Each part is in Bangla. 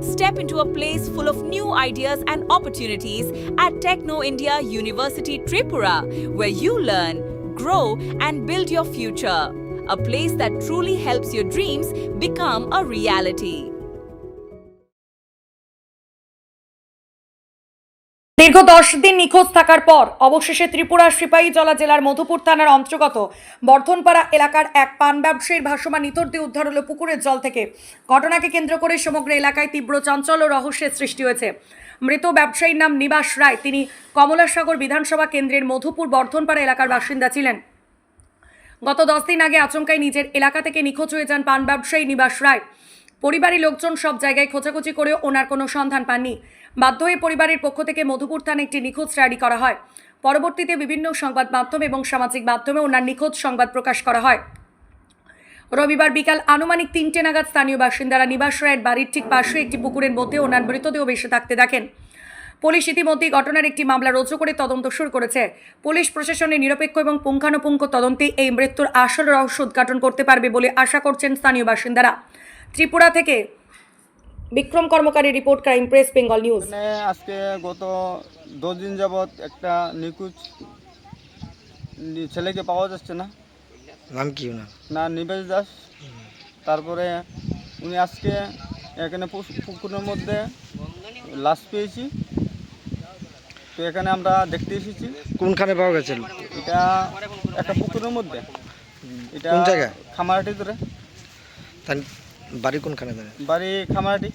Step into a place full of new ideas and opportunities at Techno India University Tripura, where you learn, grow, and build your future. A place that truly helps your dreams become a reality. দীর্ঘ 10 দিন নিখোঁজ থাকার পর অবশেষে ত্রিপুরার সিপাহীজলা জেলার মধুপুর থানার অন্তর্গত বর্ধনপাড়া এলাকার এক পান ব্যবসায়ীর ভাসমান নিথর দেহ উদ্ধার হলো পুকুরের জল থেকে। ঘটনাকে কেন্দ্র করে সমগ্র এলাকায় তীব্র চাঞ্চল্য ও রহস্যের সৃষ্টি হয়েছে। মৃত ব্যবসায়ীর নাম নিবাস রায়। তিনি কমলাসাগর বিধানসভা কেন্দ্রের মধুপুর বর্ধনপাড়া এলাকার বাসিন্দা ছিলেন। গত 10 দিন আগে আচমকাই নিজের এলাকা থেকে নিখোঁজ হয়ে যান পান ব্যবসায়ী নিবাস রায়। পরিবারের লোকজন সব জায়গায় খোঁজাখুঁজি করেও ওনার কোনো সন্ধান পাননি। বাধ্য হয়ে পরিবারের পক্ষ থেকে মধুপুর থানায় একটি নিখোঁজ ডায়েরি করা হয়। পরবর্তীতে বিভিন্ন সংবাদ মাধ্যম এবং সামাজিক মাধ্যমে ওনার নিখোঁজ সংবাদ প্রকাশ করা হয়। রবিবার বিকাল আনুমানিক 3টে নাগাদ স্থানীয় বাসিন্দারা নিবাস রায়ের বাড়ির ঠিক পাশে একটি পুকুরের মধ্যে ওনার মৃতদেহ ভেসে থাকতে দেখেন। পুলিশ ইতিমধ্যেই ঘটনার একটি মামলা রুজু করে তদন্ত শুরু করেছে। পুলিশ প্রশাসনের নিরপেক্ষ এবং পুঙ্খানুপুঙ্খ তদন্তে এই মৃত্যুর আসল রহস্য উদ্ঘাটন করতে পারবে বলে আশা করছেন স্থানীয় বাসিন্দারা। ত্রিপুরা থেকে Bikram Karmakari report, crime press, Bengal news. আজকে গত 10 দিন যাবৎ একটা নিখোঁজ ছেলেকে পাওয়া যাচ্ছে না। নাম কি ওনার? না, নিবেশ দাস। তারপরে উনি আজকে এখানে পুকুরের মধ্যে লাশ পেয়েছি, তো এখানে আমরা দেখতে এসেছি। কোনখানে পাওয়া গেছে? এটা একটা পুকুরের মধ্যে। এটা কোন জায়গায়? খামারাটি ধরে। তার বাড়ি কোনখানে? বাড়ি খামারাটি।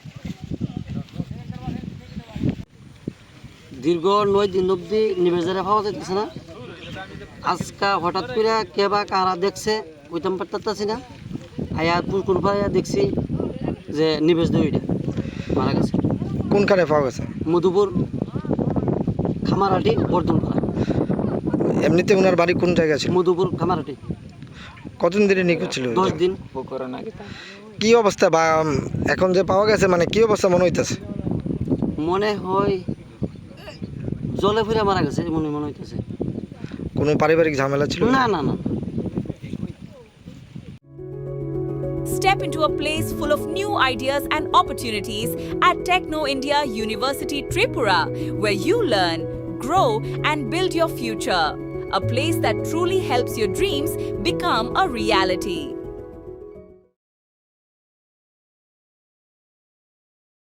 দীর্ঘ 9 দিন অবধি নিবেশারে পাওয়া যাইতেছে না। আজকা হঠাৎ করে কে বা কারা দেখছে ওইটাম পারতাছি না। আয়া পুকুর পাড়া দেখছি যে নিবেশ দইটা মারা গেছে। কোনখানে পাওয়া গেছে? মধুপুর খামারহাটি বর্ধনপাড়া। এমনিতে ওনার বাড়ি কোন জায়গায় ছিল? মধুপুর খামারহাটি। কতদিন ধরে নিখোঁজ ছিল? 10 দিন। কি অবস্থা বা এখন যে পাওয়া গেছে মানে কি অবস্থা মনে হইতেছে? মনে হয় জলে ফিরে মারা গেছে মনে হইতেছে। কোনো পারিবারিক ঝামেলা ছিল? না না না। Step into a place full of new ideas and opportunities at Techno India University Tripura, where you learn, grow, and build your future. A place that truly helps your dreams become a reality.